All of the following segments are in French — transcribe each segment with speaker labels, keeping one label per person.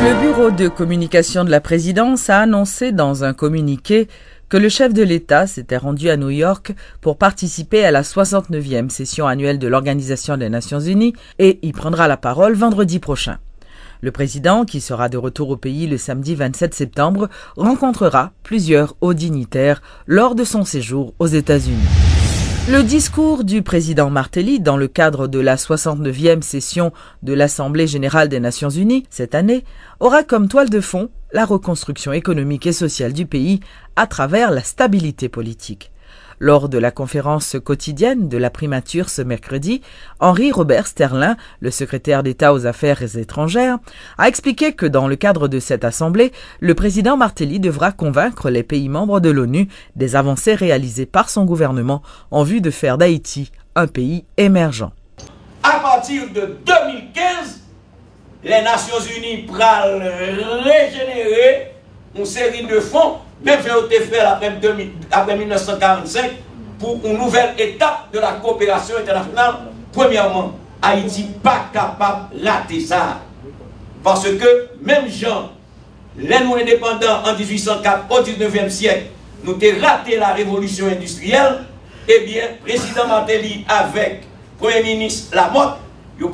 Speaker 1: Le bureau de communication de la présidence a annoncé dans un communiqué que le chef de l'État s'était rendu à New York pour participer à la 69e session annuelle de l'Organisation des Nations Unies et y prendra la parole vendredi prochain. Le président, qui sera de retour au pays le samedi 27 septembre, rencontrera plusieurs hauts dignitaires lors de son séjour aux États-Unis. Le discours du président Martelly dans le cadre de la 69e session de l'Assemblée générale des Nations unies cette année aura comme toile de fond la reconstruction économique et sociale du pays à travers la stabilité politique. Lors de la conférence quotidienne de la primature ce mercredi, Henri Robert Sterling, le secrétaire d'État aux Affaires étrangères, a expliqué que dans le cadre de cette assemblée, le président Martelly devra convaincre les pays membres de l'ONU des avancées réalisées par son gouvernement en vue de faire d'Haïti un pays émergent.
Speaker 2: À partir de 2015, les Nations Unies pourront régénérer une série de fonds, même si on fait après 1945, pour une nouvelle étape de la coopération internationale. Premièrement, Haïti n'est pas capable de rater ça. Parce que même gens, les nous indépendants en 1804 au 19e siècle, nous avons raté la révolution industrielle, eh bien, président Martelly avec Premier ministre Lamotte, ils sont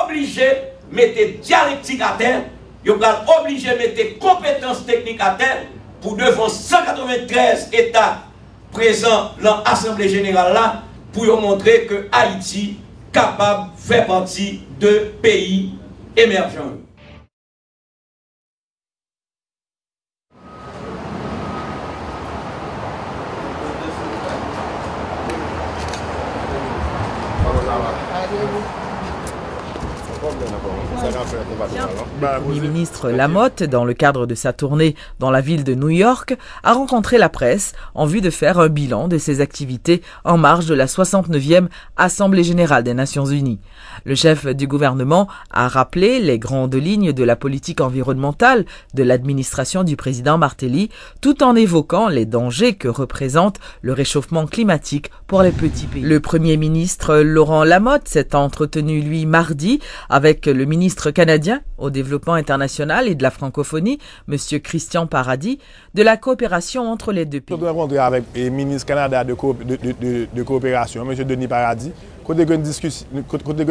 Speaker 2: obligés de mettre dialectique à terre, ils sont obligés de mettre compétences techniques à terre pour devant 193 États présents dans l'Assemblée générale là, pour montrer que Haïti est capable de faire partie de pays émergents.
Speaker 1: Le Premier ministre Lamotte, dans le cadre de sa tournée dans la ville de New York, a rencontré la presse en vue de faire un bilan de ses activités en marge de la 69e Assemblée générale des Nations unies. Le chef du gouvernement a rappelé les grandes lignes de la politique environnementale de l'administration du président Martelly, tout en évoquant les dangers que représente le réchauffement climatique pour les petits pays. Le Premier ministre Laurent Lamotte s'est entretenu, lui, mardi, avec le ministre canadien au développement international et de la francophonie, M. Christian Paradis, de la coopération entre les deux pays.
Speaker 3: Je suis rencontré avec le ministre Canada de coopération, M. Denis Paradis, côté que nous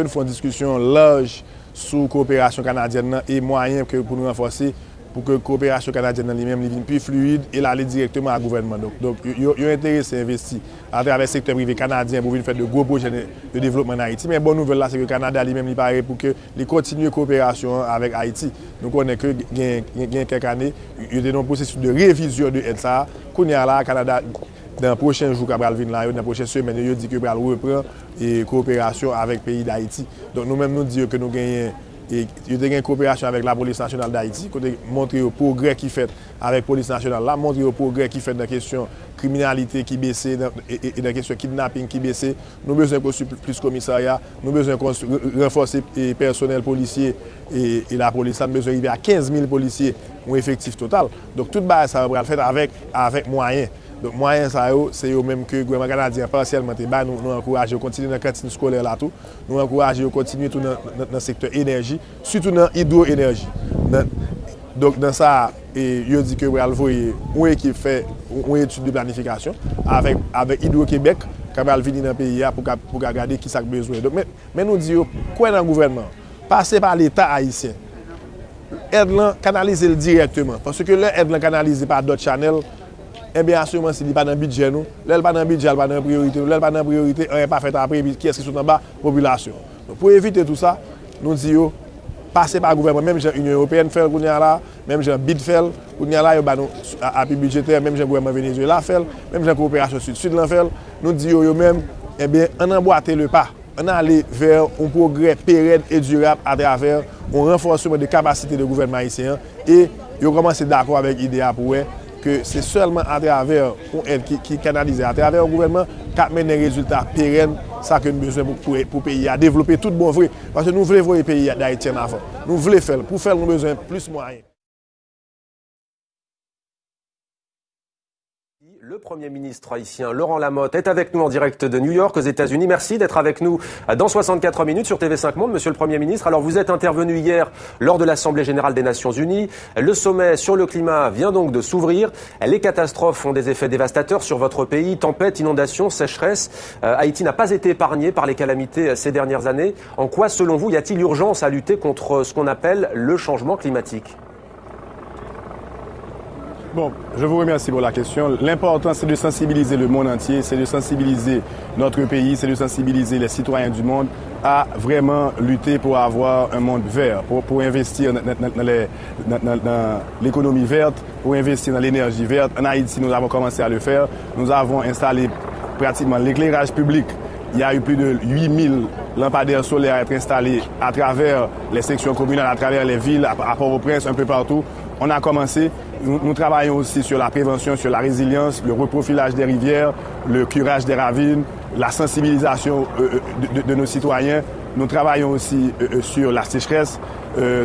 Speaker 3: faisons une discussion large sur la coopération canadienne et moyens pour nous renforcer pour que la coopération canadienne elle-même soit plus fluide et aller directement au gouvernement. Donc, ils ont intéressé à investir à travers le secteur privé canadien pour faire de gros projets de développement en Haïti. Mais la bonne nouvelle, c'est que le Canada lui-même il paraît pour qu'il continue la coopération avec Haïti. Donc, on est que il y a quelques années, il y a un processus de révision de ça. Qu'on est là, le Canada, dans les prochains jours, dans les prochaines semaines, il dit que va reprendre la coopération avec le pays d'Haïti. Donc, nous-mêmes, nous disons que nous gagnons. Et il y a une coopération avec la police nationale d'Haïti, montrer le progrès qui fait avec la police nationale, là, montrer le progrès qui fait dans la question de criminalité qui baisse et dans la question de kidnapping qui baisse. Nous avons besoin de plus de commissariat, nous avons besoin de renforcer le personnel policier et la police. Nous avons besoin d'arriver à 15 000 policiers en effectif total. Donc tout ça va être fait avec moyens. Donc, moyen c'est même que le gouvernement canadien partiellement nous encourageons à continuer dans la cantine scolaire là tout. Nous encourageons à continuer tout dans le secteur énergie, surtout dans l'hydroénergie. Donc dans ça, je dis que nous allons une équipe fait une étude de planification avec Hydro-Québec qui va venir dans le pays pour regarder qui a besoin. Donc, mais nous disons quoi dans le gouvernement? Passer par l'État haïtien. Aide canaliser directement. Parce que l'aide canalisée par d'autres channels. Eh bien, assurément, s'il n'est pas dans le budget, nous, là, il n'est pas dans le budget, il n'est pas dans la priorité, là, il n'est pas dans la priorité, on n'est pas fait après, qui est-ce qui sont en bas, population. Donc, pour éviter tout ça, nous disons, passer par le gouvernement, même l'Union européenne fait, même le BID fait, appui budgétaire, même le gouvernement vénézuélien fait, même la coopération sud-sud fait, nous disons même, eh bien, on emboîte le pas, on aller vers un progrès pérenne et durable à travers un renforcement des capacités du gouvernement haïtien et on commence d'accord avec l'idée pour que c'est seulement à travers une aide qui canalise à travers le gouvernement qui mène des résultats pérennes, ça que nous avons besoin pour le pays à développer tout bon vrai. Parce que nous voulons voir le pays d'Haïti en avant. Nous voulons faire. Pour faire, nous avons besoin de plus de moyens.
Speaker 4: Le Premier ministre haïtien Laurent Lamotte est avec nous en direct de New York aux États-Unis. Merci d'être avec nous dans 64 minutes sur TV5 Monde, Monsieur le Premier ministre. Alors vous êtes intervenu hier lors de l'Assemblée générale des Nations Unies. Le sommet sur le climat vient donc de s'ouvrir. Les catastrophes ont des effets dévastateurs sur votre pays. Tempêtes, inondations, sécheresse. Haïti n'a pas été épargné par les calamités ces dernières années. En quoi, selon vous, y a-t-il urgence à lutter contre ce qu'on appelle le changement climatique ?
Speaker 3: Bon, je vous remercie pour la question. L'important, c'est de sensibiliser le monde entier, c'est de sensibiliser notre pays, c'est de sensibiliser les citoyens du monde à vraiment lutter pour avoir un monde vert, pour investir dans l'économie verte, pour investir dans l'énergie verte. En Haïti, nous avons commencé à le faire. Nous avons installé pratiquement l'éclairage public. Il y a eu plus de 8000 lampadaires solaires à être installés à travers les sections communales, à travers les villes, à Port-au-Prince, un peu partout. On a commencé. Nous travaillons aussi sur la prévention, sur la résilience, le reprofilage des rivières, le curage des ravines, la sensibilisation de nos citoyens. Nous travaillons aussi sur la sécheresse.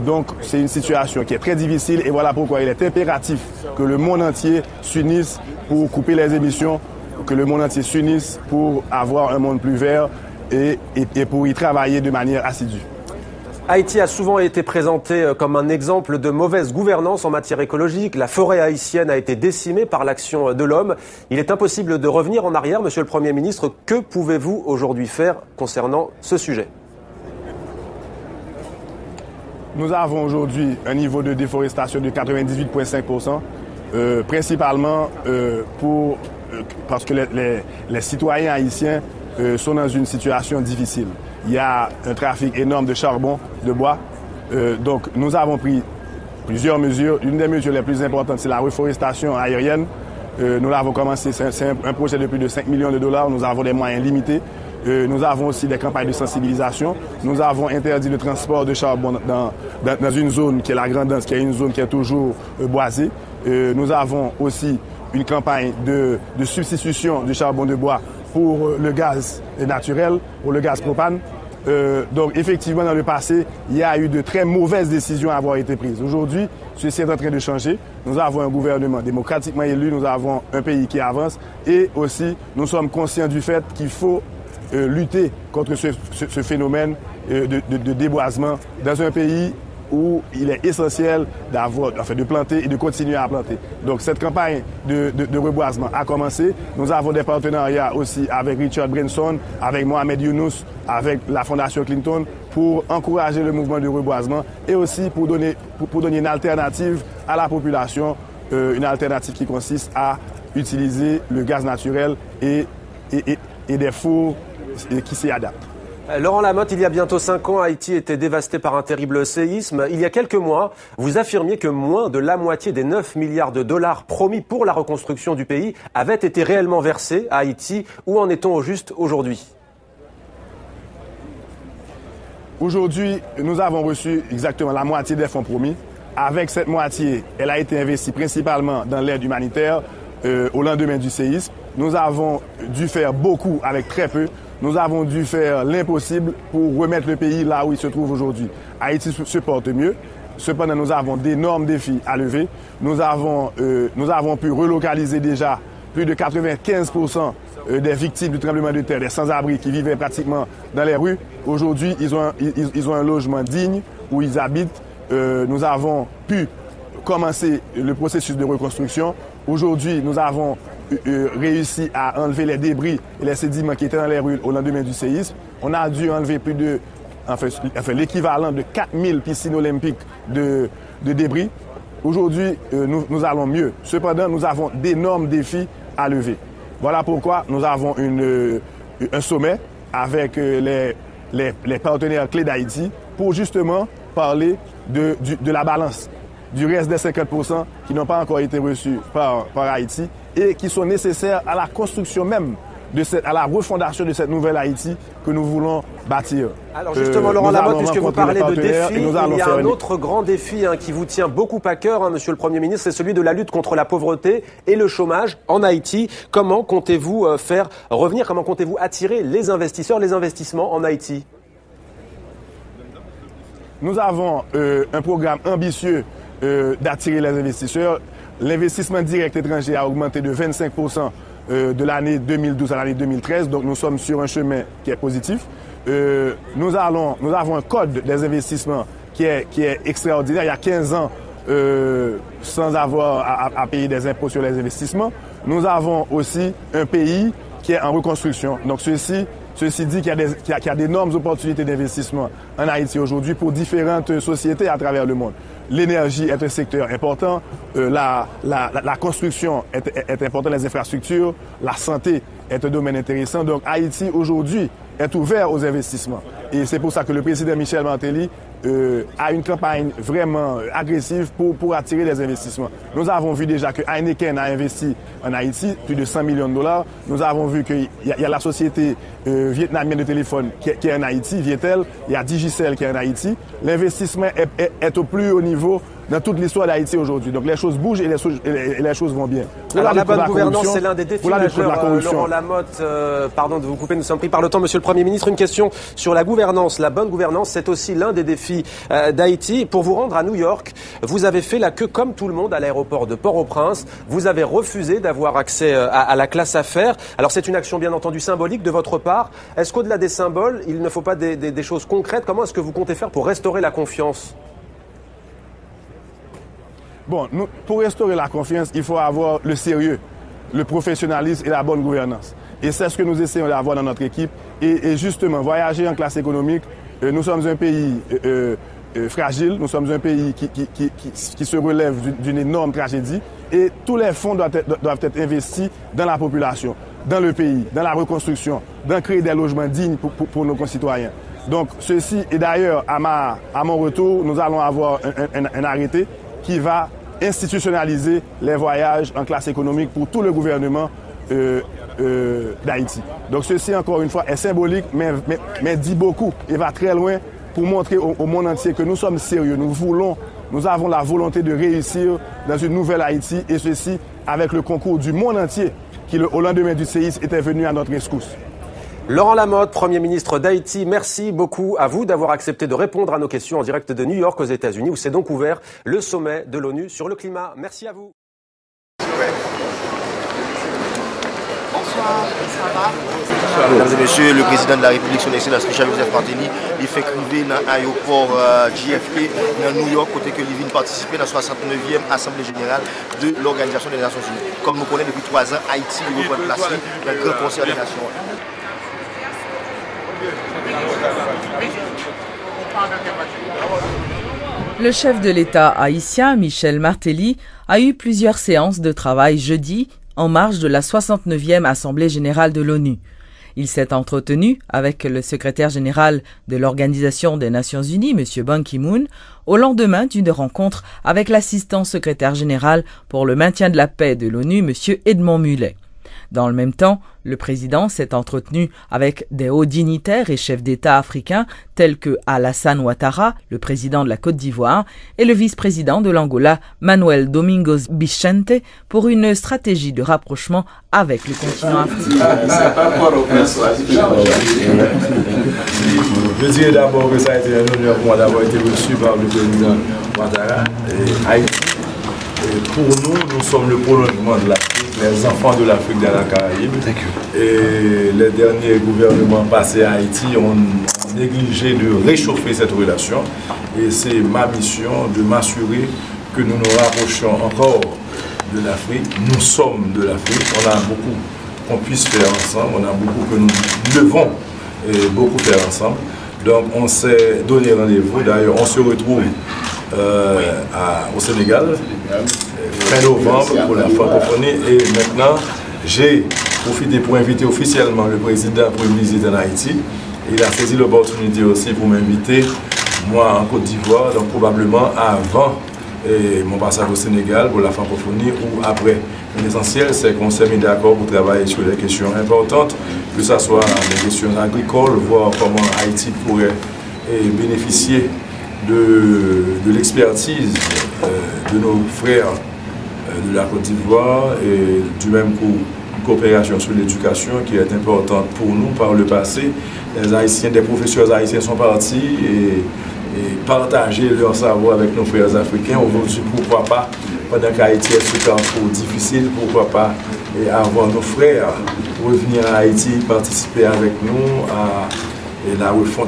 Speaker 3: Donc, c'est une situation qui est très difficile et voilà pourquoi il est impératif que le monde entier s'unisse pour couper les émissions, que le monde entier s'unisse pour avoir un monde plus vert et pour y travailler de manière assidue.
Speaker 4: Haïti a souvent été présenté comme un exemple de mauvaise gouvernance en matière écologique. La forêt haïtienne a été décimée par l'action de l'homme. Il est impossible de revenir en arrière, Monsieur le Premier ministre. Que pouvez-vous aujourd'hui faire concernant ce sujet ?
Speaker 3: Nous avons aujourd'hui un niveau de déforestation de 98,5%, principalement parce que les citoyens haïtiens sont dans une situation difficile. Il y a un trafic énorme de charbon, de bois. Donc, nous avons pris plusieurs mesures. Une des mesures les plus importantes, c'est la reforestation aérienne. Nous l'avons commencé, c'est un projet de plus de 5 millions de dollars. Nous avons des moyens limités. Nous avons aussi des campagnes de sensibilisation. Nous avons interdit le transport de charbon dans une zone qui est la Grand'Anse, qui est une zone qui est toujours boisée. Nous avons aussi une campagne de substitution du charbon de bois pour le gaz naturel, pour le gaz propane. Donc effectivement, dans le passé, il y a eu de très mauvaises décisions à avoir été prises. Aujourd'hui, ceci est en train de changer. Nous avons un gouvernement démocratiquement élu, nous avons un pays qui avance et aussi nous sommes conscients du fait qu'il faut lutter contre ce phénomène de déboisement dans un pays où il est essentiel de planter et de continuer à planter. Donc cette campagne de reboisement a commencé. Nous avons des partenariats aussi avec Richard Branson, avec Mohamed Younous, avec la Fondation Clinton pour encourager le mouvement de reboisement et aussi pour donner une alternative à la population, une alternative qui consiste à utiliser le gaz naturel et des fours qui s'y adaptent.
Speaker 4: Laurent Lamotte, il y a bientôt 5 ans, Haïti était dévasté par un terrible séisme. Il y a quelques mois, vous affirmiez que moins de la moitié des 9 milliards de dollars promis pour la reconstruction du pays avaient été réellement versés à Haïti. Où en est-on au juste aujourd'hui ?
Speaker 3: Aujourd'hui, nous avons reçu exactement la moitié des fonds promis. Avec cette moitié, elle a été investie principalement dans l'aide humanitaire au lendemain du séisme. Nous avons dû faire beaucoup avec très peu. Nous avons dû faire l'impossible pour remettre le pays là où il se trouve aujourd'hui. Haïti se porte mieux. Cependant, nous avons d'énormes défis à lever. Nous avons pu relocaliser déjà plus de 95% des victimes du tremblement de terre, des sans-abri qui vivaient pratiquement dans les rues. Aujourd'hui, ils ont un logement digne où ils habitent. Nous avons pu commencer le processus de reconstruction. Aujourd'hui, nous avons réussi à enlever les débris et les sédiments qui étaient dans les rues au lendemain du séisme. On a dû enlever l'équivalent de 4000 piscines olympiques de débris. Aujourd'hui, nous allons mieux. Cependant, nous avons d'énormes défis à lever. Voilà pourquoi nous avons un sommet avec les partenaires clés d'Haïti pour justement parler de la balance, du reste des 50% qui n'ont pas encore été reçus par Haïti et qui sont nécessaires à la construction même, à la refondation de cette nouvelle Haïti que nous voulons bâtir.
Speaker 4: Alors justement, Laurent Lamotte, puisque vous parlez de défis, il y a un autre grand défi qui vous tient beaucoup à cœur, Monsieur le Premier ministre, c'est celui de la lutte contre la pauvreté et le chômage en Haïti. Comment comptez-vous faire revenir, comment comptez-vous attirer les investisseurs, les investissements en Haïti ?
Speaker 3: Nous avons un programme ambitieux d'attirer les investisseurs. L'investissement direct étranger a augmenté de 25% de l'année 2012 à l'année 2013, donc nous sommes sur un chemin qui est positif. Nous avons un code des investissements qui est extraordinaire. Il y a 15 ans, sans avoir à payer des impôts sur les investissements. Nous avons aussi un pays qui est en reconstruction. Donc ceci dit qu'il y a d'énormes opportunités d'investissement en Haïti aujourd'hui pour différentes sociétés à travers le monde. L'énergie est un secteur important, la construction est importante, les infrastructures, la santé est un domaine intéressant. Donc Haïti aujourd'hui est ouvert aux investissements. Et c'est pour ça que le président Michel Martelly a une campagne vraiment agressive pour attirer les investissements. Nous avons vu déjà que Heineken a investi en Haïti, plus de 100 millions de dollars. Nous avons vu qu'il y a la société vietnamienne de téléphone qui est en Haïti, Vietel, il y a Digicel qui est en Haïti. L'investissement est au plus haut niveau dans toute l'histoire d'Haïti aujourd'hui. Donc les choses bougent et les choses vont bien.
Speaker 4: Alors la bonne gouvernance, c'est l'un des défis majeurs. Laurent Lamotte, pardon de vous couper, nous sommes pris par le temps. Monsieur le Premier ministre, une question sur la gouvernance. La bonne gouvernance, c'est aussi l'un des défis d'Haïti. Pour vous rendre à New York, vous avez fait la queue comme tout le monde à l'aéroport de Port-au-Prince. Vous avez refusé d'avoir accès à la classe affaires. Alors c'est une action bien entendu symbolique de votre part. Est-ce qu'au-delà des symboles, il ne faut pas des choses concrètes? Comment est-ce que vous comptez faire pour restaurer la confiance?
Speaker 3: Bon, pour restaurer la confiance, il faut avoir le sérieux, le professionnalisme et la bonne gouvernance. Et c'est ce que nous essayons d'avoir dans notre équipe. Et justement, voyager en classe économique, nous sommes un pays fragile, nous sommes un pays qui se relève d'une énorme tragédie. Et tous les fonds doivent être investis dans la population, dans le pays, dans la reconstruction, dans créer des logements dignes pour nos concitoyens. Donc ceci, et d'ailleurs, à mon retour, nous allons avoir un arrêté qui va institutionnaliser les voyages en classe économique pour tout le gouvernement d'Haïti. Donc ceci, encore une fois, est symbolique, mais dit beaucoup et va très loin pour montrer au monde entier que nous sommes sérieux. Nous avons la volonté de réussir dans une nouvelle Haïti, et ceci avec le concours du monde entier qui, au lendemain du séisme, était venu à notre rescousse.
Speaker 4: Laurent Lamotte, Premier ministre d'Haïti, merci beaucoup à vous d'avoir accepté de répondre à nos questions en direct de New York aux États-Unis, où s'est donc ouvert le sommet de l'ONU sur le climat. Merci à vous.
Speaker 5: Bonsoir, ça va? Mesdames et messieurs, le président de la République, son excellence Michel Martelly, il fait criver dans l'aéroport JFK dans New York, côté que il vient participer dans la 69e Assemblée générale de l'Organisation des Nations Unies. Comme nous connaissons depuis 3 ans, Haïti reprend place dans le grand concert des nations.
Speaker 1: Le chef de l'État haïtien, Michel Martelly, a eu plusieurs séances de travail jeudi en marge de la 69e Assemblée générale de l'ONU. Il s'est entretenu avec le secrétaire général de l'Organisation des Nations Unies, M. Ban Ki-moon, au lendemain d'une rencontre avec l'assistant secrétaire général pour le maintien de la paix de l'ONU, M. Edmond Mullet. Dans le même temps, le président s'est entretenu avec des hauts dignitaires et chefs d'État africains tels que Alassane Ouattara, le président de la Côte d'Ivoire, et le vice-président de l'Angola, Manuel Domingos Bichente, pour une stratégie de rapprochement avec le continent africain.
Speaker 6: Je dirais d'abord que ça a été un honneur pour moi d'avoir été reçu par le président Ouattara et Haïti. Et pour nous, nous sommes le prolongement de l'Afrique, les enfants de l'Afrique dans la Caraïbe. Et les derniers gouvernements passés à Haïti ont négligé de réchauffer cette relation. Et c'est ma mission de m'assurer que nous nous rapprochons encore de l'Afrique. Nous sommes de l'Afrique. On a beaucoup qu'on puisse faire ensemble. On a beaucoup que nous devons beaucoup faire ensemble. Donc on s'est donné rendez-vous. D'ailleurs, on se retrouve au Sénégal, fin novembre pour la francophonie, et maintenant j'ai profité pour inviter officiellement le président pour une visite en Haïti. Il a saisi l'opportunité aussi pour m'inviter, moi en Côte d'Ivoire, donc probablement avant mon passage au Sénégal pour la francophonie ou après. L'essentiel, c'est qu'on s'est mis d'accord pour travailler sur des questions importantes, que ce soit des questions agricoles, voir comment Haïti pourrait bénéficier de l'expertise de nos frères de la Côte d'Ivoire, et du même coup une coopération sur l'éducation qui est importante pour nous. Par le passé, les Haïtiens, des professeurs haïtiens sont partis et partager leur savoir avec nos frères africains. Aujourd'hui, pourquoi pas pendant qu'Haïti est sous temps trop difficile, pourquoi pas avoir nos frères revenir à Haïti, participer avec nous à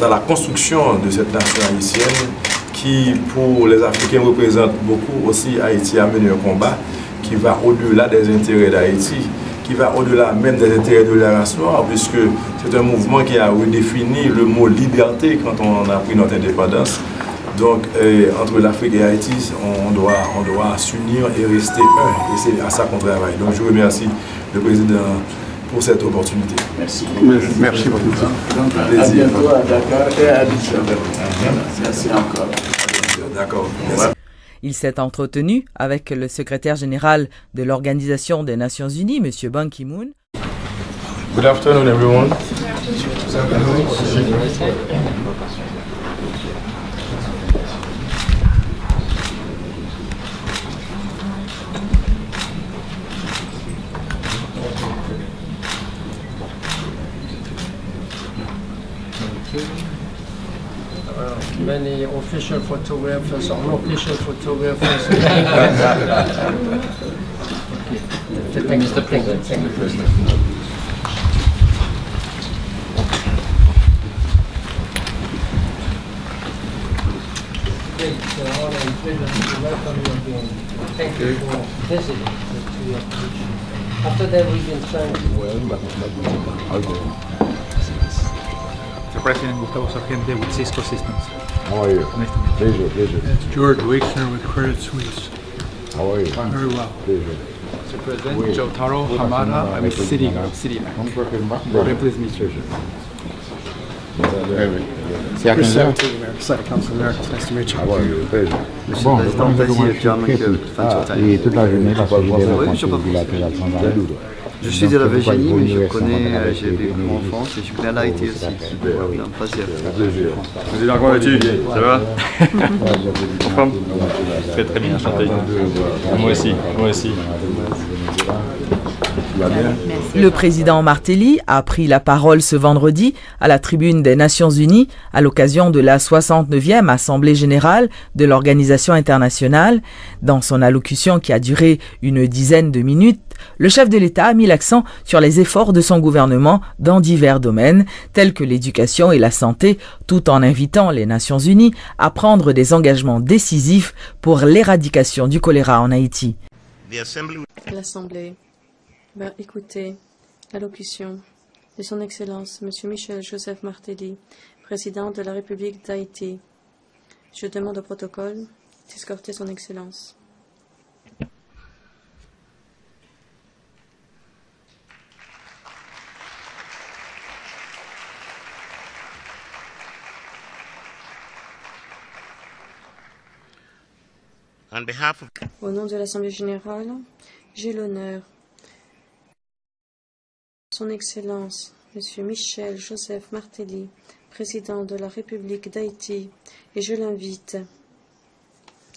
Speaker 6: la construction de cette nation haïtienne qui, pour les Africains, représente beaucoup. Aussi, Haïti a mené un combat qui va au-delà des intérêts d'Haïti, qui va au-delà même des intérêts de la race noire, puisque c'est un mouvement qui a redéfini le mot liberté quand on a pris notre indépendance. Donc, entre l'Afrique et Haïti, on doit s'unir et rester un. Et c'est à ça qu'on travaille. Donc, je remercie le président pour cette opportunité.
Speaker 7: Merci. Merci pour tout ça.
Speaker 6: À
Speaker 7: bientôt à Dakar et à Addis Abeba. Merci encore.
Speaker 6: D'accord. Merci.
Speaker 1: Il s'est entretenu avec le secrétaire général de l'Organisation des Nations Unies, M. Ban Ki-moon.
Speaker 6: Good afternoon, everyone.
Speaker 8: Many official photographers or unofficial photographers. Okay. Thank you, President. It's an honor and pleasure to welcome you again. Thank you for visiting to your country. After that, we can thank you.
Speaker 9: President Gustavo Sargente with Cisco Systems.
Speaker 10: How are you?
Speaker 9: Nice to meet you.
Speaker 10: Pleasure.
Speaker 9: It's George Weixner with Credit Suisse.
Speaker 10: How are you?
Speaker 9: Very well.
Speaker 10: Pleasure.
Speaker 9: Mr. President, Jotaro Hamada, I'm with Citibank. Very pleased to meet you.
Speaker 10: C'est à 15h?
Speaker 9: Site Council America, nice to meet you.
Speaker 10: How are you? Pleasure.
Speaker 11: Bon,
Speaker 10: Et toute la journée, parce que j'ai des rencontres bilatérales sans arrêt.
Speaker 11: Je suis de la Virginie, mais je connais, j'ai vécu en France et je connais l'Haïti aussi. Un plaisir.
Speaker 12: Président, comment vas-tu? Ça va? En forme? Très très bien, chanté. Moi aussi.
Speaker 1: Le président Martelly a pris la parole ce vendredi à la tribune des Nations Unies à l'occasion de la 69e Assemblée générale de l'Organisation internationale. Dans son allocution qui a duré une dizaine de minutes, le chef de l'État a mis l'accent sur les efforts de son gouvernement dans divers domaines, tels que l'éducation et la santé, tout en invitant les Nations Unies à prendre des engagements décisifs pour l'éradication du choléra en Haïti.
Speaker 13: L'Assemblée va écouter l'allocution de son Excellence, M. Michel Joseph Martelly, président de la République d'Haïti. Je demande au protocole d'escorter son Excellence. Au nom de l'Assemblée générale, j'ai l'honneur, Son Excellence, M. Michel Joseph Martelly, président de la République d'Haïti, et je l'invite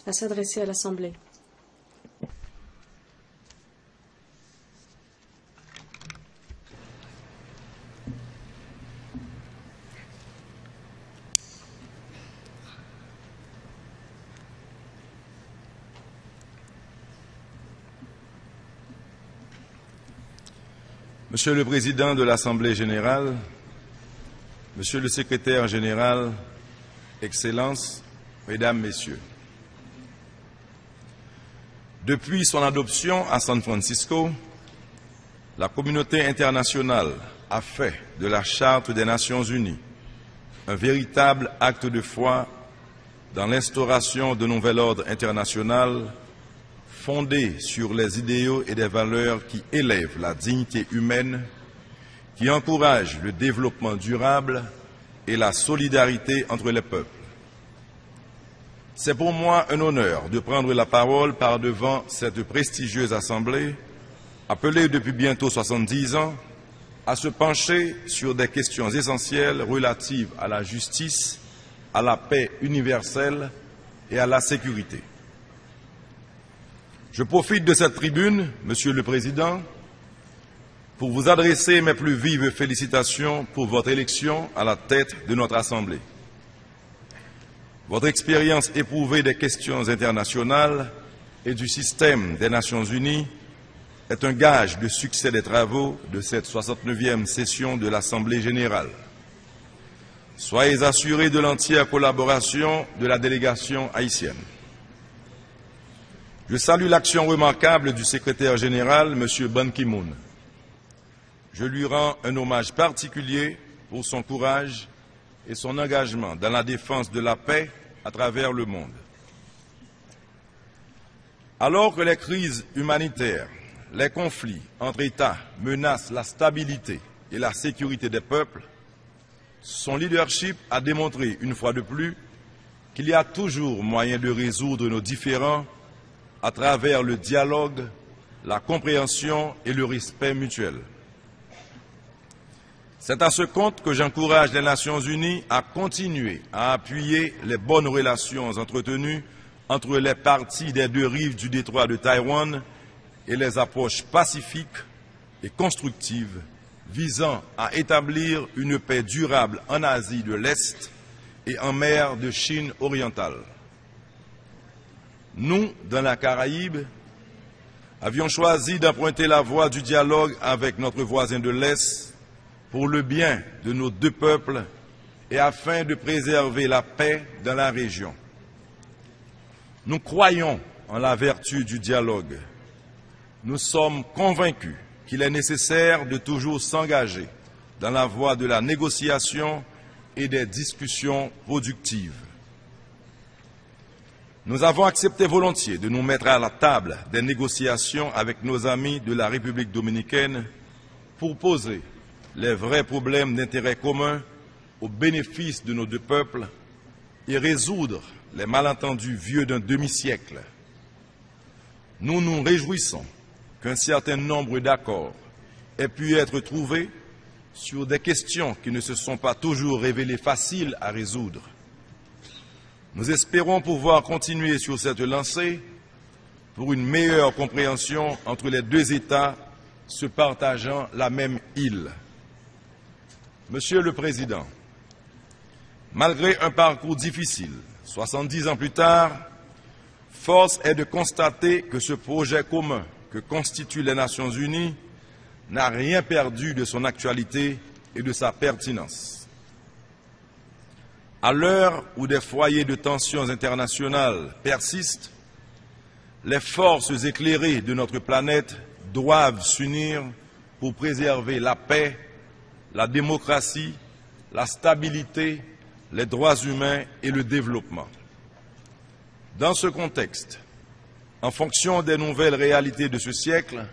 Speaker 13: à s'adresser à l'Assemblée.
Speaker 14: Monsieur le Président de l'Assemblée générale, Monsieur le Secrétaire général, Excellences, Mesdames, Messieurs. Depuis son adoption à San Francisco, la communauté internationale a fait de la Charte des Nations Unies un véritable acte de foi dans l'instauration de nouvel ordre international fondé sur les idéaux et des valeurs qui élèvent la dignité humaine, qui encouragent le développement durable et la solidarité entre les peuples. C'est pour moi un honneur de prendre la parole par devant cette prestigieuse assemblée, appelée depuis bientôt 70 ans à se pencher sur des questions essentielles relatives à la justice, à la paix universelle et à la sécurité. Je profite de cette tribune, Monsieur le Président, pour vous adresser mes plus vives félicitations pour votre élection à la tête de notre Assemblée. Votre expérience éprouvée des questions internationales et du système des Nations Unies est un gage de succès des travaux de cette 69e session de l'Assemblée générale. Soyez assurés de l'entière collaboration de la délégation haïtienne. Je salue l'action remarquable du secrétaire général, M. Ban Ki-moon. Je lui rends un hommage particulier pour son courage et son engagement dans la défense de la paix à travers le monde. Alors que les crises humanitaires, les conflits entre États menacent la stabilité et la sécurité des peuples, son leadership a démontré une fois de plus qu'il y a toujours moyen de résoudre nos différends à travers le dialogue, la compréhension et le respect mutuel. C'est à ce compte que j'encourage les Nations Unies à continuer à appuyer les bonnes relations entretenues entre les parties des deux rives du détroit de Taïwan et les approches pacifiques et constructives visant à établir une paix durable en Asie de l'Est et en mer de Chine orientale. Nous, dans la Caraïbe, avions choisi d'emprunter la voie du dialogue avec notre voisin de l'Est pour le bien de nos deux peuples et afin de préserver la paix dans la région. Nous croyons en la vertu du dialogue. Nous sommes convaincus qu'il est nécessaire de toujours s'engager dans la voie de la négociation et des discussions productives. Nous avons accepté volontiers de nous mettre à la table des négociations avec nos amis de la République dominicaine pour poser les vrais problèmes d'intérêt commun au bénéfice de nos deux peuples et résoudre les malentendus vieux d'un demi-siècle. Nous nous réjouissons qu'un certain nombre d'accords aient pu être trouvés sur des questions qui ne se sont pas toujours révélées faciles à résoudre. Nous espérons pouvoir continuer sur cette lancée pour une meilleure compréhension entre les deux États se partageant la même île. Monsieur le Président, malgré un parcours difficile, 70 ans plus tard, force est de constater que ce projet commun que constituent les Nations Unies n'a rien perdu de son actualité et de sa pertinence. À l'heure où des foyers de tensions internationales persistent, les forces éclairées de notre planète doivent s'unir pour préserver la paix, la démocratie, la stabilité, les droits humains et le développement. Dans ce contexte, en fonction des nouvelles réalités de ce siècle,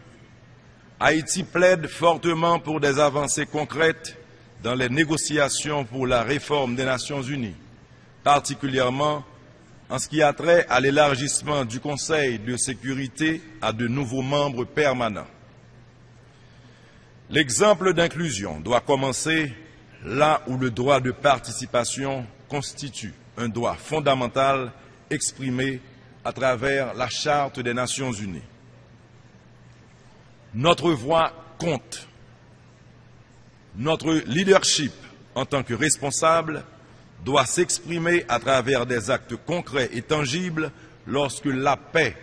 Speaker 14: Haïti plaide fortement pour des avancées concrètes dans les négociations pour la réforme des Nations Unies, particulièrement en ce qui a trait à l'élargissement du Conseil de sécurité à de nouveaux membres permanents. L'exemple d'inclusion doit commencer là où le droit de participation constitue un droit fondamental exprimé à travers la Charte des Nations Unies. Notre voix compte. Notre leadership en tant que responsable doit s'exprimer à travers des actes concrets et tangibles lorsque la paix,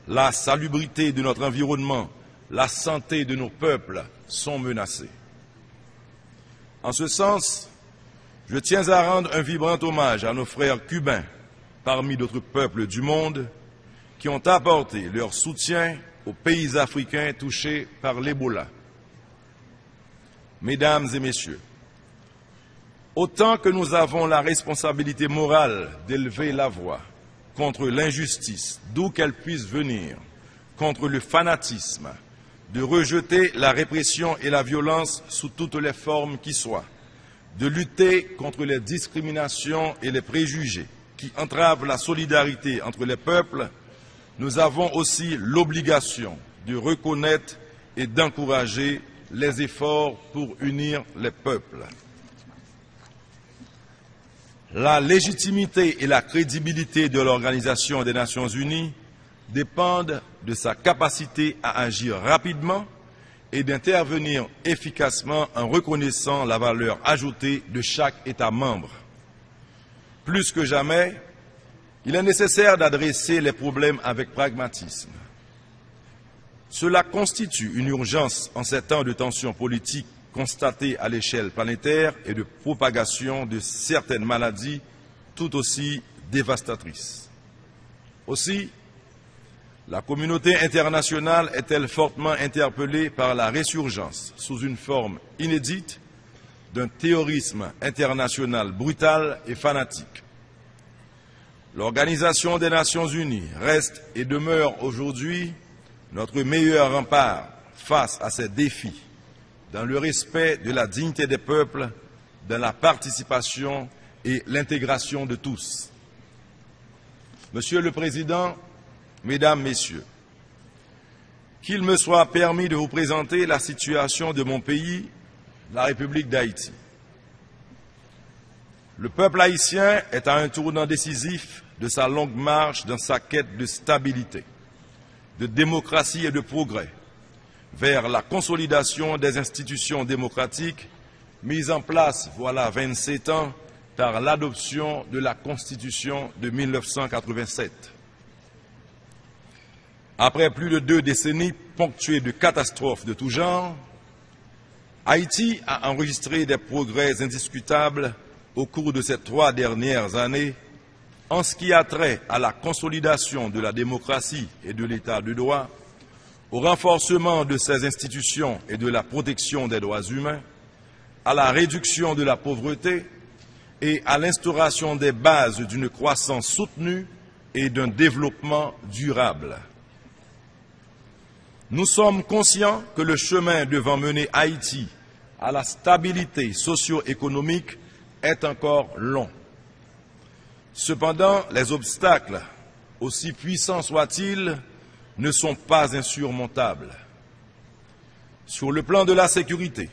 Speaker 14: la salubrité de notre environnement, la santé de nos peuples sont menacés. En ce sens, je tiens à rendre un vibrant hommage à nos frères cubains, parmi d'autres peuples du monde, qui ont apporté leur soutien aux pays africains touchés par l'Ebola. Mesdames et messieurs, autant que nous avons la responsabilité morale d'élever la voix contre l'injustice, d'où qu'elle puisse venir, contre le fanatisme, de rejeter la répression et la violence sous toutes les formes qui soient, de lutter contre les discriminations et les préjugés qui entravent la solidarité entre les peuples, nous avons aussi l'obligation de reconnaître et d'encourager les efforts pour unir les peuples. La légitimité et la crédibilité de l'Organisation des Nations Unies dépendent de sa capacité à agir rapidement et d'intervenir efficacement en reconnaissant la valeur ajoutée de chaque État membre. Plus que jamais, Il est nécessaire d'adresser les problèmes avec pragmatisme. Cela constitue une urgence en ces temps de tensions politiques constatées à l'échelle planétaire et de propagation de certaines maladies tout aussi dévastatrices. Aussi, la communauté internationale est-elle fortement interpellée par la résurgence, sous une forme inédite, d'un terrorisme international brutal et fanatique. L'Organisation des Nations Unies reste et demeure aujourd'hui notre meilleur rempart face à ces défis, dans le respect de la dignité des peuples, dans la participation et l'intégration de tous. Monsieur le Président, Mesdames, Messieurs, qu'il me soit permis de vous présenter la situation de mon pays, la République d'Haïti. Le peuple haïtien est à un tournant décisif de sa longue marche dans sa quête de stabilité, de démocratie et de progrès, vers la consolidation des institutions démocratiques mises en place voilà 27 ans par l'adoption de la Constitution de 1987. Après plus de 2 décennies ponctuées de catastrophes de tout genre, Haïti a enregistré des progrès indiscutables au cours de ces 3 dernières années en ce qui a trait à la consolidation de la démocratie et de l'état de droit, au renforcement de ses institutions et de la protection des droits humains, à la réduction de la pauvreté et à l'instauration des bases d'une croissance soutenue et d'un développement durable. Nous sommes conscients que le chemin devant mener Haïti à la stabilité socio-économique est encore long. Cependant, les obstacles, aussi puissants soient-ils, ne sont pas insurmontables. Sur le plan de la sécurité,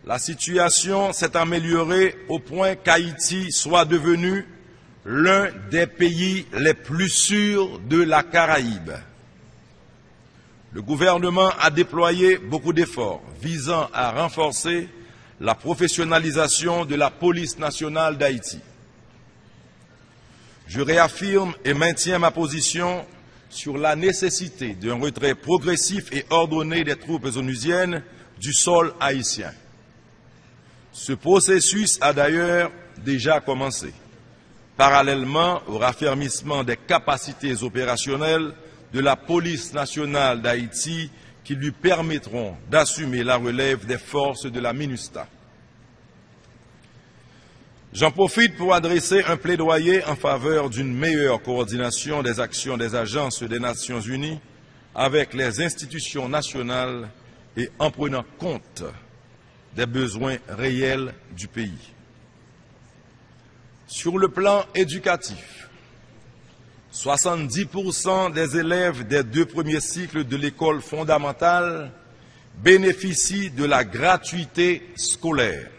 Speaker 14: la situation s'est améliorée au point qu'Haïti soit devenu l'un des pays les plus sûrs de la Caraïbe. Le gouvernement a déployé beaucoup d'efforts visant à renforcer la professionnalisation de la police nationale d'Haïti. Je réaffirme et maintiens ma position sur la nécessité d'un retrait progressif et ordonné des troupes onusiennes du sol haïtien. Ce processus a d'ailleurs déjà commencé, parallèlement au raffermissement des capacités opérationnelles de la police nationale d'Haïti qui lui permettront d'assumer la relève des forces de la MINUSTAH. J'en profite pour adresser un plaidoyer en faveur d'une meilleure coordination des actions des agences des Nations Unies avec les institutions nationales et en prenant compte des besoins réels du pays. Sur le plan éducatif, 70% des élèves des 2 premiers cycles de l'école fondamentale bénéficient de la gratuité scolaire.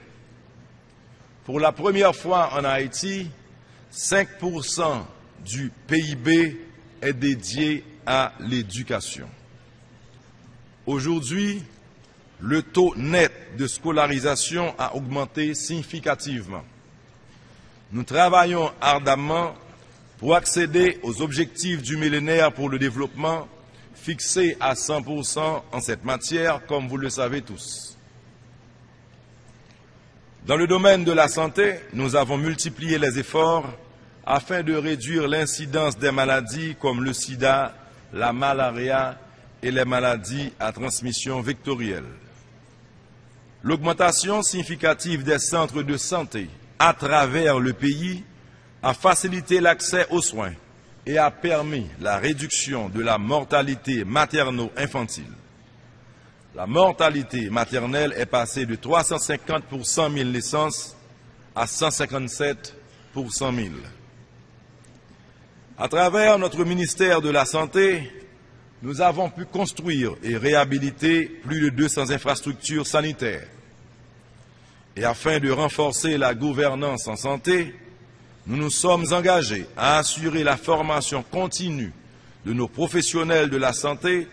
Speaker 14: Pour la première fois en Haïti, 5% du PIB est dédié à l'éducation. Aujourd'hui, le taux net de scolarisation a augmenté significativement. Nous travaillons ardemment pour accéder aux objectifs du millénaire pour le développement fixés à 100% en cette matière, comme vous le savez tous. Dans le domaine de la santé, nous avons multiplié les efforts afin de réduire l'incidence des maladies comme le sida, la malaria et les maladies à transmission vectorielle. L'augmentation significative des centres de santé à travers le pays a facilité l'accès aux soins et a permis la réduction de la mortalité materno-infantile. La mortalité maternelle est passée de 350 pour 100 000 naissances à 157 pour 100 000. À travers notre ministère de la Santé, nous avons pu construire et réhabiliter plus de 200 infrastructures sanitaires. Et afin de renforcer la gouvernance en santé, nous nous sommes engagés à assurer la formation continue de nos professionnels de la santé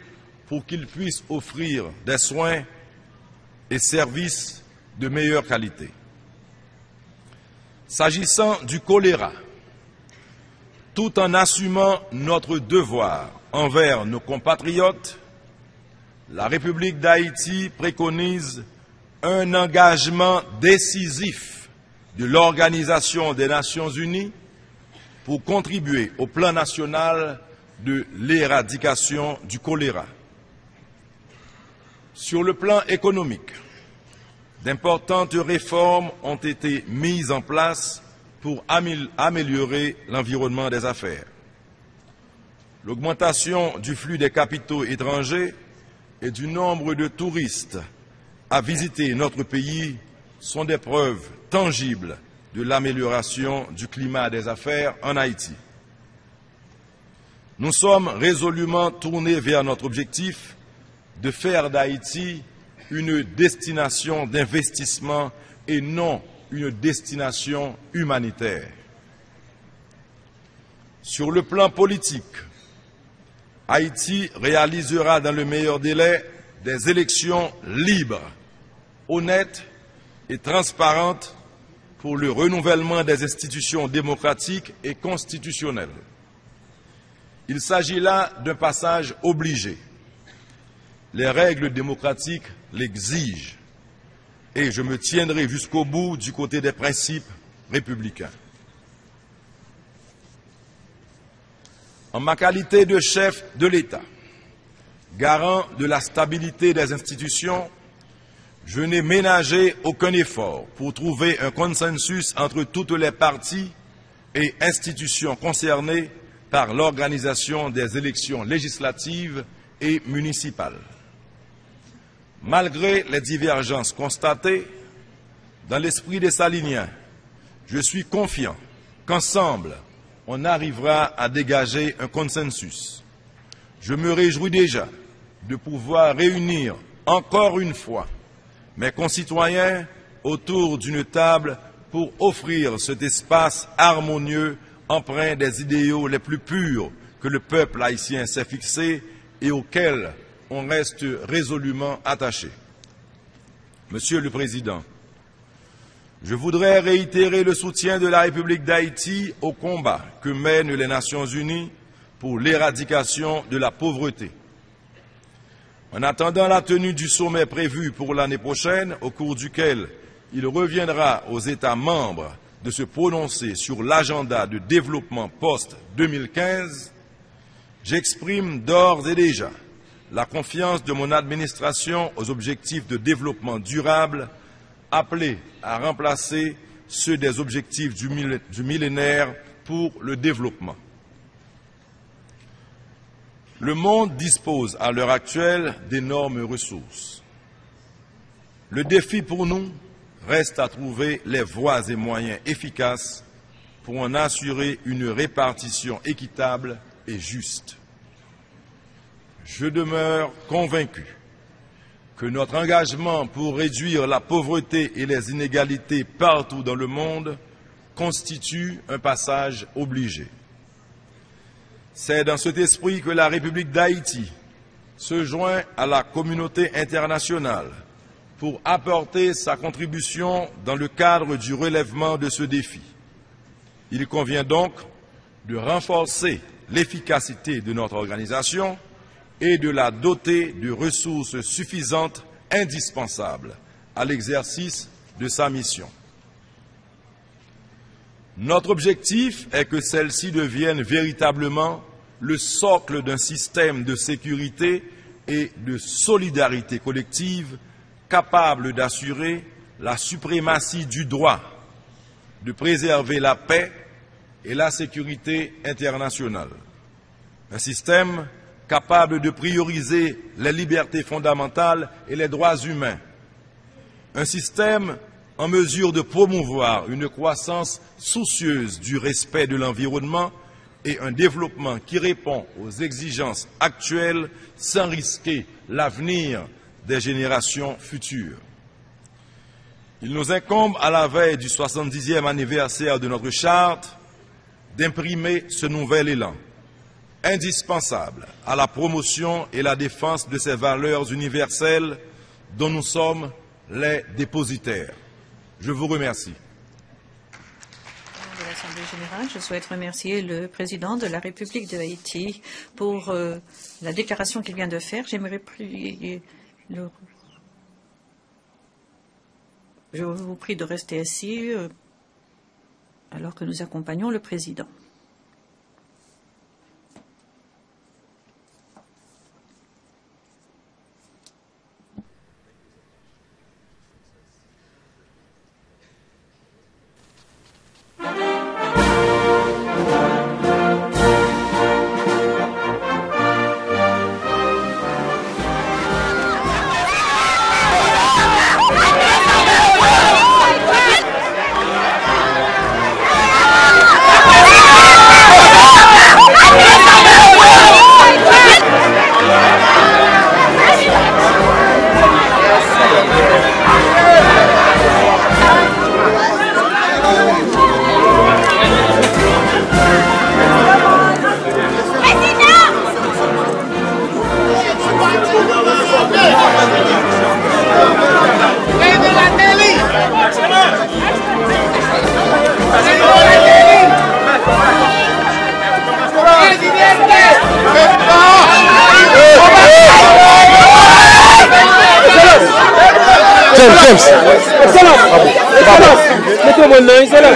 Speaker 14: pour qu'ils puissent offrir des soins et services de meilleure qualité. S'agissant du choléra, tout en assumant notre devoir envers nos compatriotes, la République d'Haïti préconise un engagement décisif de l'Organisation des Nations Unies pour contribuer au plan national de l'éradication du choléra. Sur le plan économique, d'importantes réformes ont été mises en place pour améliorer l'environnement des affaires. L'augmentation du flux des capitaux étrangers et du nombre de touristes à visiter notre pays sont des preuves tangibles de l'amélioration du climat des affaires en Haïti. Nous sommes résolument tournés vers notre objectif de faire d'Haïti une destination d'investissement et non une destination humanitaire. Sur le plan politique, Haïti réalisera dans le meilleur délai des élections libres, honnêtes et transparentes pour le renouvellement des institutions démocratiques et constitutionnelles. Il s'agit là d'un passage obligé. Les règles démocratiques l'exigent et je me tiendrai jusqu'au bout du côté des principes républicains. En ma qualité de chef de l'État, garant de la stabilité des institutions, je n'ai ménagé aucun effort pour trouver un consensus entre toutes les parties et institutions concernées par l'organisation des élections législatives et municipales. Malgré les divergences constatées, dans l'esprit des Saliniens, je suis confiant qu'ensemble, on arrivera à dégager un consensus. Je me réjouis déjà de pouvoir réunir encore une fois mes concitoyens autour d'une table pour offrir cet espace harmonieux empreint des idéaux les plus purs que le peuple haïtien s'est fixé et auxquels on reste résolument attaché. Monsieur le Président, je voudrais réitérer le soutien de la République d'Haïti au combat que mènent les Nations Unies pour l'éradication de la pauvreté. En attendant la tenue du sommet prévu pour l'année prochaine, au cours duquel il reviendra aux États membres de se prononcer sur l'agenda de développement post-2015, j'exprime d'ores et déjà la confiance de mon administration aux objectifs de développement durable appelés à remplacer ceux des objectifs du millénaire pour le développement. Le monde dispose à l'heure actuelle d'énormes ressources. Le défi pour nous reste à trouver les voies et moyens efficaces pour en assurer une répartition équitable et juste. Je demeure convaincu que notre engagement pour réduire la pauvreté et les inégalités partout dans le monde constitue un passage obligé. C'est dans cet esprit que la République d'Haïti se joint à la communauté internationale pour apporter sa contribution dans le cadre du relèvement de ce défi. Il convient donc de renforcer l'efficacité de notre organisation et de la doter de ressources suffisantes indispensables à l'exercice de sa mission. Notre objectif est que celle-ci devienne véritablement le socle d'un système de sécurité et de solidarité collective capable d'assurer la suprématie du droit, de préserver la paix et la sécurité internationale. Un système capable de prioriser les libertés fondamentales et les droits humains. Un système en mesure de promouvoir une croissance soucieuse du respect de l'environnement et un développement qui répond aux exigences actuelles sans risquer l'avenir des générations futures. Il nous incombe à la veille du 70e anniversaire de notre charte d'imprimer ce nouvel élan, indispensable à la promotion et la défense de ces valeurs universelles dont nous sommes les dépositaires. Je vous remercie.
Speaker 15: l'Assemblée générale, je souhaite remercier le président de la République de Haïti pour la déclaration qu'il vient de faire. J'aimerais prier Je vous prie de rester assis alors que nous accompagnons le président.
Speaker 16: James, mettez-moi le nom, c'est là.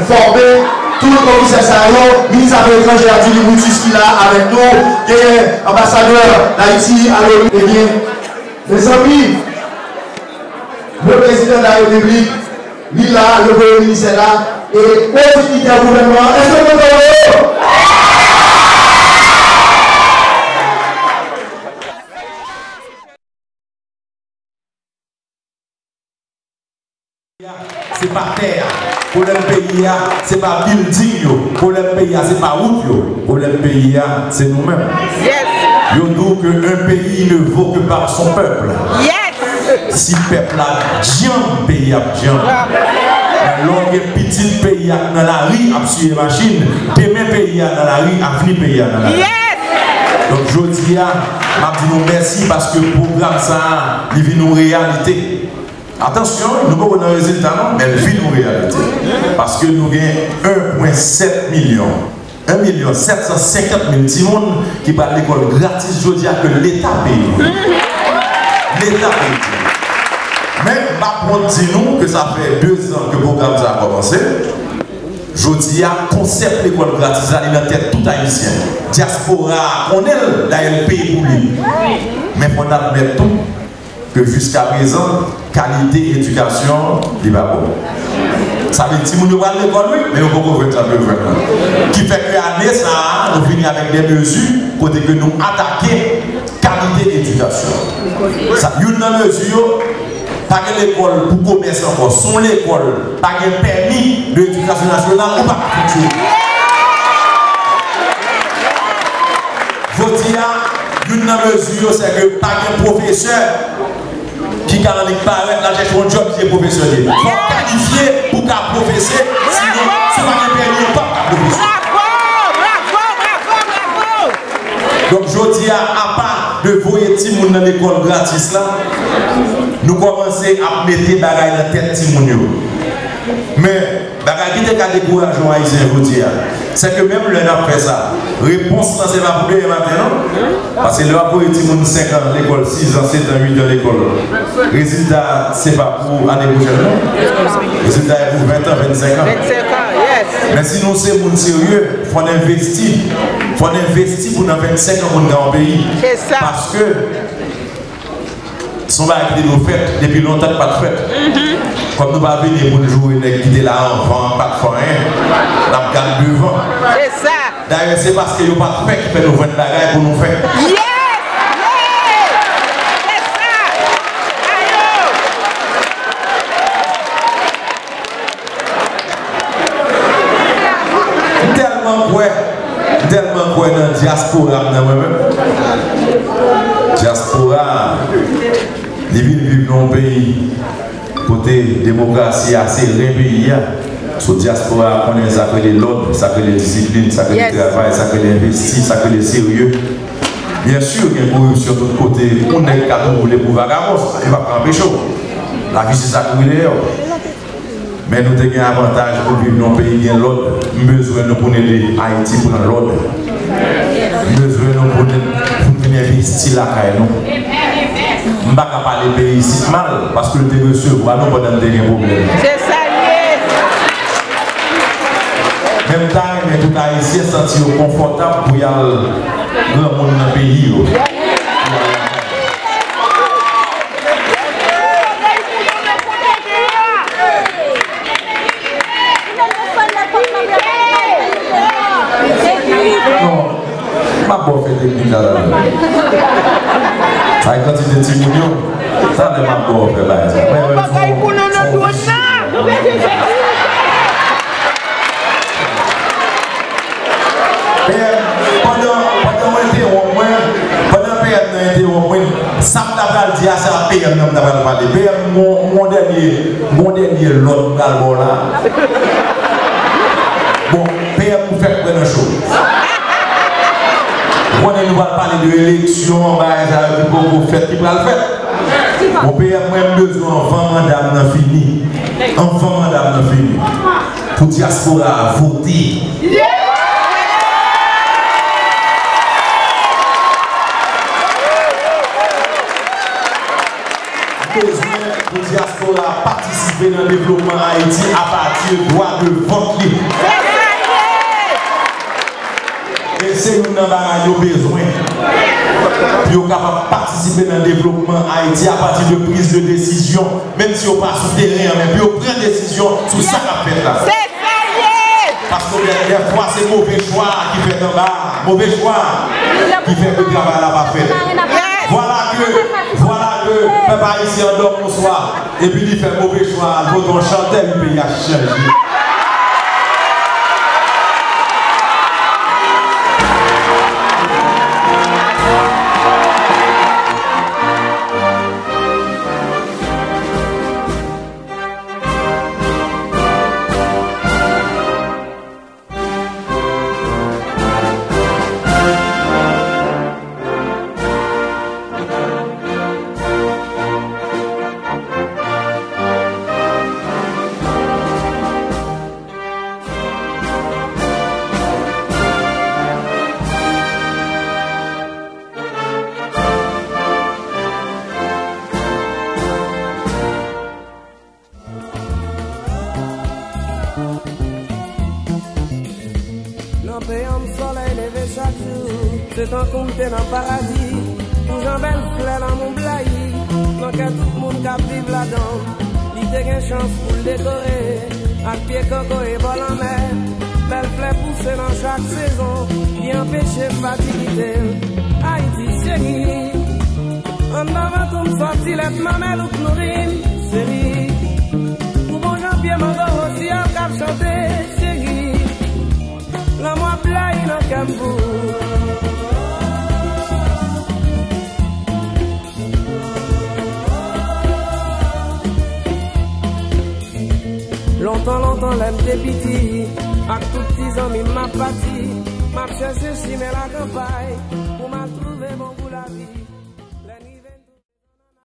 Speaker 17: Former tout le commissaire Saro, ministre des Affaires étrangères du Liboutis qui est là avec nous, qui est ambassadeur d'Haïti à l'ONU. Eh bien, mes amis, le président de la République, lui là, le premier ministre est là, et l'autorité du gouvernement, est-ce que vous entendez?
Speaker 18: C'est pas terre. Pour le pays, c'est pas building. Pour le pays, c'est pas route. Pour le pays, c'est nous-mêmes. Nous disons qu'un pays ne vaut que par son peuple. Si le peuple a djam, pays a djam. L'on est petit pays dans la rue, a suivi la machine. Demain pays dans la rue, a venu pays dans la rue. Donc je dis, je dis merci parce que le programme ça, il vit nos réalités. Attention, nous ne pouvons pas avoir un résultat, mais elle vit nos réalités. Parce que nous avons 1,7 million. 1 750 000 petits monde qui parlent l'école gratis, je dis que l'État paye. L'État paye. Mais par contre, dis-nous que ça fait 2 ans que le programme a commencé. Je dis à concept l'école gratis, ça est dans la tête tout haïtien. Diaspora, on est là, elle paye pour lui. Mais il faut admettre tout. Que jusqu'à présent, qualité éducation, il va bon. Ça veut dire que nous allons à l'école, mais nous ne pouvons pas faire ça. Qui fait que l'année, ça, nous venons avec des mesures pour que nous attaquons qualité éducation. Ça, une mesure, pas que l'école pour commercer encore, son l'école, pas que permis de l'éducation nationale ou pas fonctionner. Je dis, une mesure, c'est que pas que professeur qui garantit paraître la gestion de job qui est professeur. Il faut qualifier pour qu'un professeur, sinon, si on n'a pas permis, pas qu'un professeur. Donc, je dis à part de voyer ti moun dans l'école gratis là, nous commençons à mettre des bagailles dans la tête ti moun yo. Mais bagaille qui te ka décourager en haïtien aujourd'hui, c'est que même le n'a fait ça. Réponse là c'est pas pour demain matin non? Parce que le rapport ti moun 5 ans l'école, 6 ans, 7 ans, 8 ans l'école. Résultat c'est pas pour année prochaine non? Résultat est pour 20 ans, 25 ans.
Speaker 19: 25 ans, yes.
Speaker 18: Mais si nous sommes moun sérieux, il faut investir. Il faut investir pour dans 25 ans pour dans le pays.
Speaker 19: C'est ça.
Speaker 18: Parce que son bail qui nous fait depuis longtemps pas de fête. Comme nous pas venir pour jouer qui était là en vent, pas de foin, la garde devant.
Speaker 19: C'est ça.
Speaker 18: D'ailleurs, c'est parce qu'il n'y a pas de fête qui fait nous vendre bagaille pour nous faire.
Speaker 19: Yes!
Speaker 18: Tellement quoi dans la diaspora, diaspora, les villes vivent dans un pays côté démocratie assez réveillée. Sur diaspora, on a ça que l'ordre, ça que les disciplines, ça que le travail, ça que l'investi, ça que le sérieux. Bien sûr, il y a une corruption de tous côtés. On est capable de rouler pour vagabond, il va prendre pécho. La vie, c'est ça que vous voulez. Mais nous avons un avantage pour vivre dans un pays qui a l'ordre. Nous avons besoin de prendre Haïti pour l'ordre. Nous avons besoin de investir là. Nous ne pouvons pas parler de pays ici mal parce que le monsieur ne va pas nous donner des problèmes.
Speaker 19: C'est ça,
Speaker 18: même temps, mais tout Haïtien se sentir confortable pour y aller dans le monde dans le pays. Bon fait technique là. Ça quand tu dis Timounio, ça ne m'a pas fait là. Pendant PM au moins, ça m'a dit à ça PM n'a pas parlé. PM mon dernier l'autre galbo là. Bon, PM vous fait plein de choses. On nous va parler de l'élection, on fait qui va le faire. On peut même besoin d'enfants madame fini. Enfant madame fini. Pour diaspora voter. Besoin pour diaspora participer dans le développement Haïti à partir du droit de vote libre. Et c'est nous dans nos besoins. Nous sommes capables de participer dans le développement Haïti à partir de prise de décision, même si on passe sur le terrain, mais puis on prend des décisions sur ça qu'on fait là. Parce que des fois c'est mauvais choix qui fait en bas, mauvais choix qui fait que le travail n'a pas fait. Voilà que le peuple haïtien dort bonsoir et puis il fait mauvais choix, il faut chanter, le pays a changé.
Speaker 20: C'est un compte dans le paradis, pour Jean belle fleur dans mon blayi, donc tout le monde qui vive là-dedans, il te gagne chance pour le décorer, à pied coco et vol en mer, belle fleur poussée dans chaque saison, qui empêche fatiguité. Haïti chérie, en avant ton sorti, let mamel ou nourrir, chérie, pour mon Jean-Pierre Mando aussi à cap chanter, chérie, la moi blayi dans Cambou. Longtemps, l'aime des petits, à tout petits amis m'a parti, m'a cherché si mais la campagne.